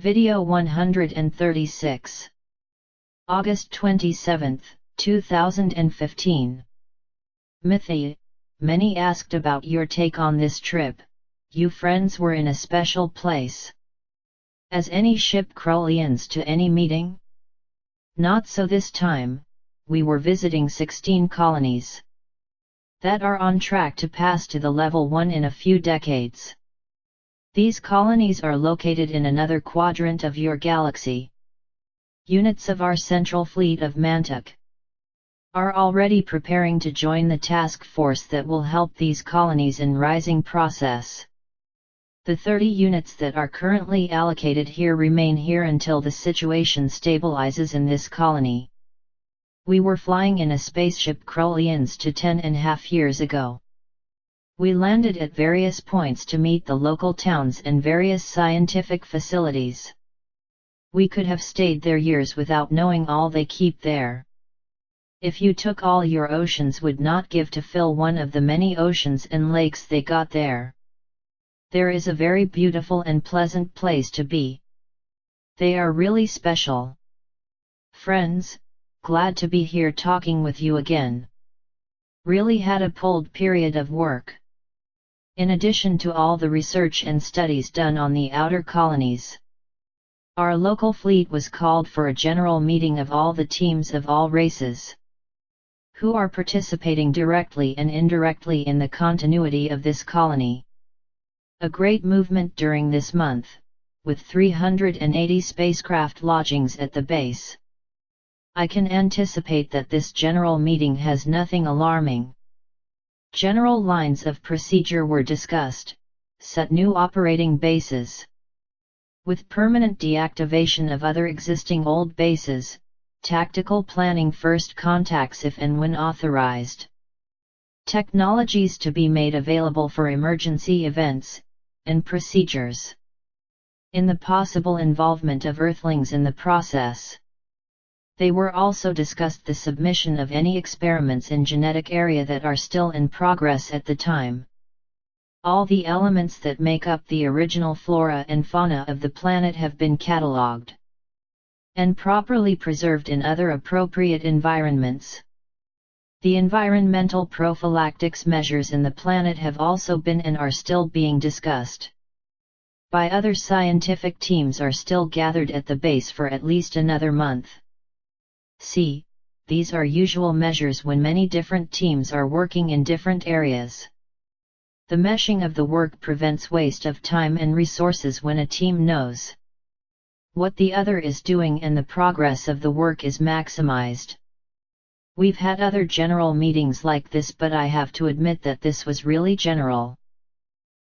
Video 136. August 27, 2015. Mythi, many asked about your take on this trip. You friends were in a special place. As any ship Krullians to any meeting? Not so this time, we were visiting 16 colonies that are on track to pass to the level 1 in a few decades. These colonies are located in another quadrant of your galaxy. Units of our central fleet of Mantuk are already preparing to join the task force that will help these colonies in rising process. The 30 units that are currently allocated here remain here until the situation stabilizes in this colony. We were flying in a spaceship Krullians to 10.5 years ago. We landed at various points to meet the local towns and various scientific facilities. We could have stayed there years without knowing all they keep there. If you took all your oceans would not give to fill one of the many oceans and lakes they got there. There is a very beautiful and pleasant place to be. They are really special. Friends, glad to be here talking with you again. Really had a pulled period of work. In addition to all the research and studies done on the outer colonies, our local fleet was called for a general meeting of all the teams of all races, who are participating directly and indirectly in the continuity of this colony. A great movement during this month, with 380 spacecraft lodgings at the base. I can anticipate that this general meeting has nothing alarming. General lines of procedure were discussed, set new operating bases. With permanent deactivation of other existing old bases, tactical planning first contacts if and when authorized. Technologies to be made available for emergency events, and procedures. In the possible involvement of Earthlings in the process. They were also discussed the submission of any experiments in genetic area that are still in progress at the time. All the elements that make up the original flora and fauna of the planet have been catalogued and properly preserved in other appropriate environments. The environmental prophylactics measures in the planet have also been and are still being discussed by other scientific teams are still gathered at the base for at least another month. See, these are usual measures when many different teams are working in different areas. The meshing of the work prevents waste of time and resources when a team knows what the other is doing and the progress of the work is maximized. We've had other general meetings like this, but I have to admit that this was really general.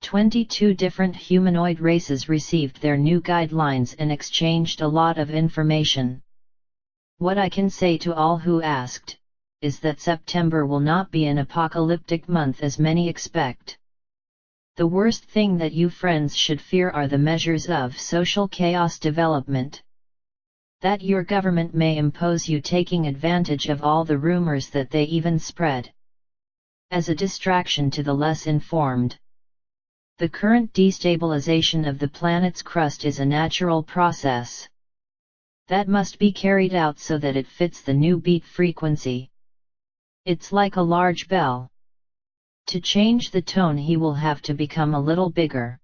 22 different humanoid races received their new guidelines and exchanged a lot of information. What I can say to all who asked, is that September will not be an apocalyptic month as many expect. The worst thing that you friends should fear are the measures of social chaos development. That your government may impose you taking advantage of all the rumors that they even spread. As a distraction to the less informed. The current destabilization of the planet's crust is a natural process that must be carried out so that it fits the new beat frequency. It's like a large bell. To change the tone he will have to become a little bigger.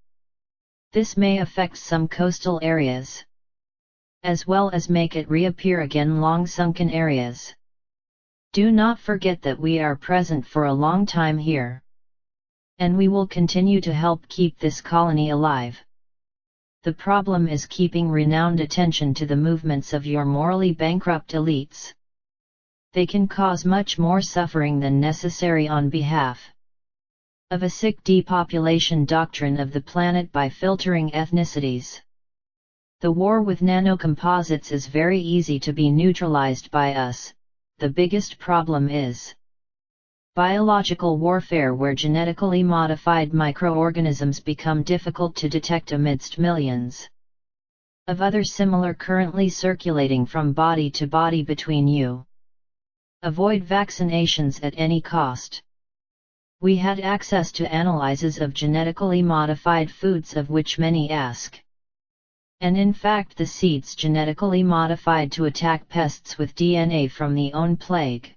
This may affect some coastal areas, as well as make it reappear again long sunken areas. Do not forget that we are present for a long time here. And we will continue to help keep this colony alive. The problem is keeping renowned attention to the movements of your morally bankrupt elites. They can cause much more suffering than necessary on behalf of a sick depopulation doctrine of the planet by filtering ethnicities. The war with nanocomposites is very easy to be neutralized by us. The biggest problem is biological warfare, where genetically modified microorganisms become difficult to detect amidst millions of other similar currently circulating from body to body between you. Avoid vaccinations at any cost. We had access to analyses of genetically modified foods, of which many ask. and in fact the seeds genetically modified to attack pests with DNA from the own plague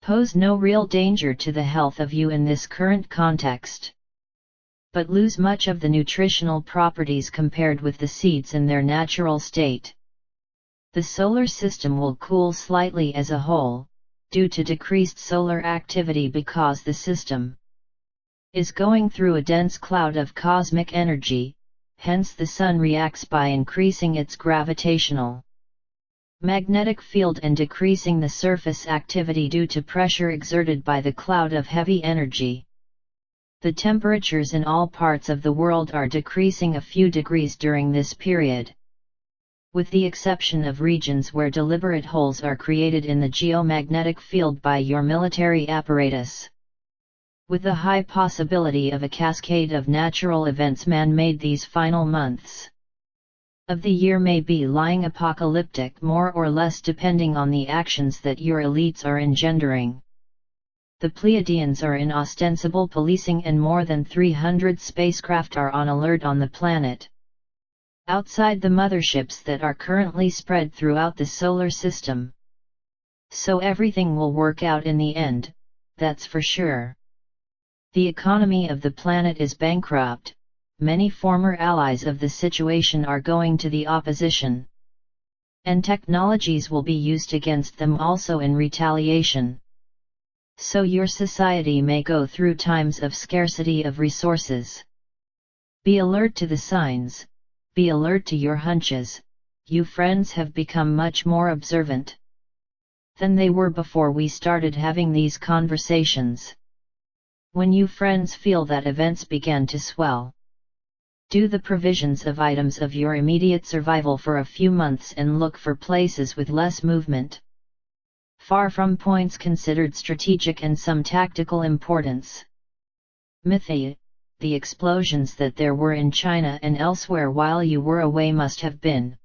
pose no real danger to the health of you in this current context, but lose much of the nutritional properties compared with the seeds in their natural state. The solar system will cool slightly as a whole, due to decreased solar activity because the system is going through a dense cloud of cosmic energy, hence the Sun reacts by increasing its gravitational magnetic field and decreasing the surface activity due to pressure exerted by the cloud of heavy energy. The temperatures in all parts of the world are decreasing a few degrees during this period, with the exception of regions where deliberate holes are created in the geomagnetic field by your military apparatus. With the high possibility of a cascade of natural events man-made, these final months of the year may be lying apocalyptic more or less depending on the actions that your elites are engendering. The Pleiadians are in ostensible policing and more than 300 spacecraft are on alert on the planet outside the motherships that are currently spread throughout the solar system. So everything will work out in the end, that's for sure. The economy of the planet is bankrupt, many former allies of the situation are going to the opposition, and technologies will be used against them also in retaliation. So your society may go through times of scarcity of resources. Be alert to the signs, be alert to your hunches. You friends have become much more observant than they were before we started having these conversations. When you friends feel that events began to swell, do the provisions of items of your immediate survival for a few months and look for places with less movement, far from points considered strategic and some tactical importance. Mythi, the explosions that there were in China and elsewhere while you were away must have been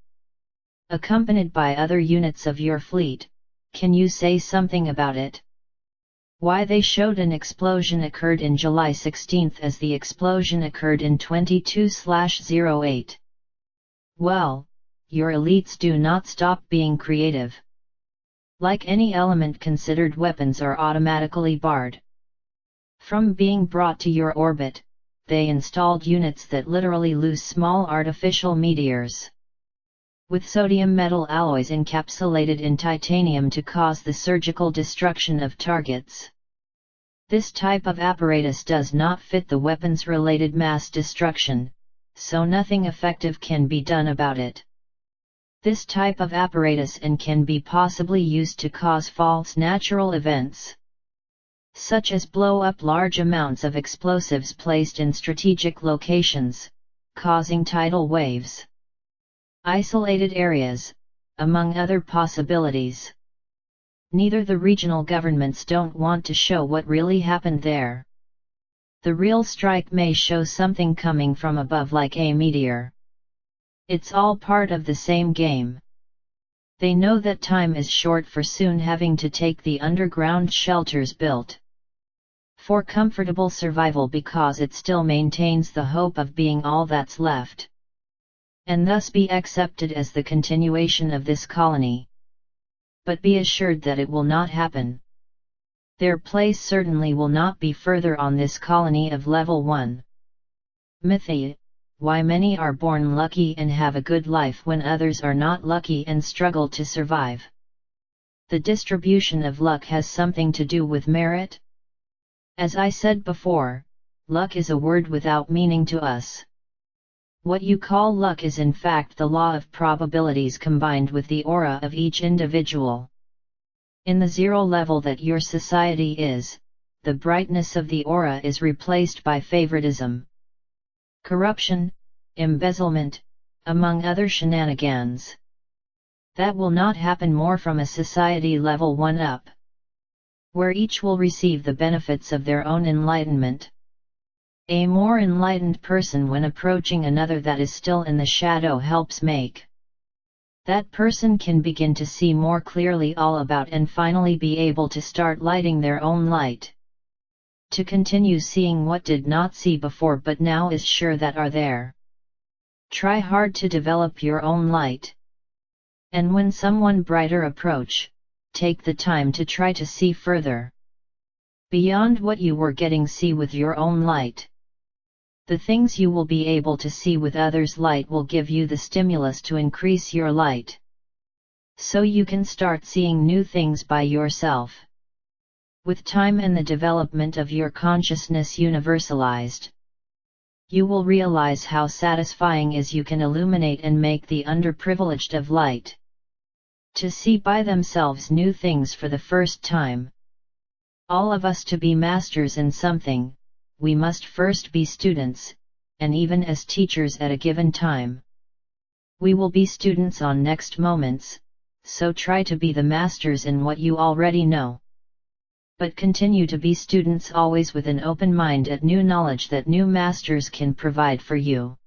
accompanied by other units of your fleet. Can you say something about it? Why they showed an explosion occurred in July 16 as the explosion occurred in 22/08. Well, your elites do not stop being creative. Like any element considered weapons are automatically barred from being brought to your orbit. They installed units that literally lose small artificial meteors with sodium metal alloys encapsulated in titanium to cause the surgical destruction of targets. This type of apparatus does not fit the weapons-related mass destruction, so nothing effective can be done about it. This type of apparatus can be possibly used to cause false natural events, such as blow up large amounts of explosives placed in strategic locations, causing tidal waves, isolated areas, among other possibilities. Neither the regional governments don't want to show what really happened there. The real strike may show something coming from above like a meteor. It's all part of the same game. They know that time is short for soon having to take the underground shelters built for comfortable survival because it still maintains the hope of being all that's left, and thus be accepted as the continuation of this colony. But be assured that it will not happen. Their place certainly will not be further on this colony of level 1. Mythi, why many are born lucky and have a good life when others are not lucky and struggle to survive. The distribution of luck has something to do with merit. As I said before, luck is a word without meaning to us. What you call luck is in fact the law of probabilities combined with the aura of each individual. In the zero level that your society is, the brightness of the aura is replaced by favoritism, corruption, embezzlement, among other shenanigans. That will not happen more from a society level 1 up, where each will receive the benefits of their own enlightenment. A more enlightened person when approaching another that is still in the shadow helps make that person can begin to see more clearly all about and finally be able to start lighting their own light. To continue seeing what did not see before but now is sure that are there. Try hard to develop your own light. And when someone brighter approach, take the time to try to see further. Beyond what you were getting, see with your own light. The things you will be able to see with others' light will give you the stimulus to increase your light. So you can start seeing new things by yourself. With time and the development of your consciousness universalized, you will realize how satisfying is you can illuminate and make the underprivileged of light to see by themselves new things for the first time. All of us, to be masters in something, we must first be students, and even as teachers at a given time. We will be students on next moments, so try to be the masters in what you already know. But continue to be students always with an open mind at new knowledge that new masters can provide for you.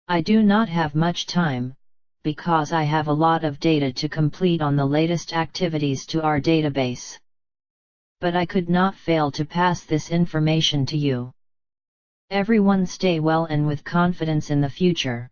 I do not have much time, because I have a lot of data to complete on the latest activities to our database. But I could not fail to pass this information to you. Everyone stay well and with confidence in the future.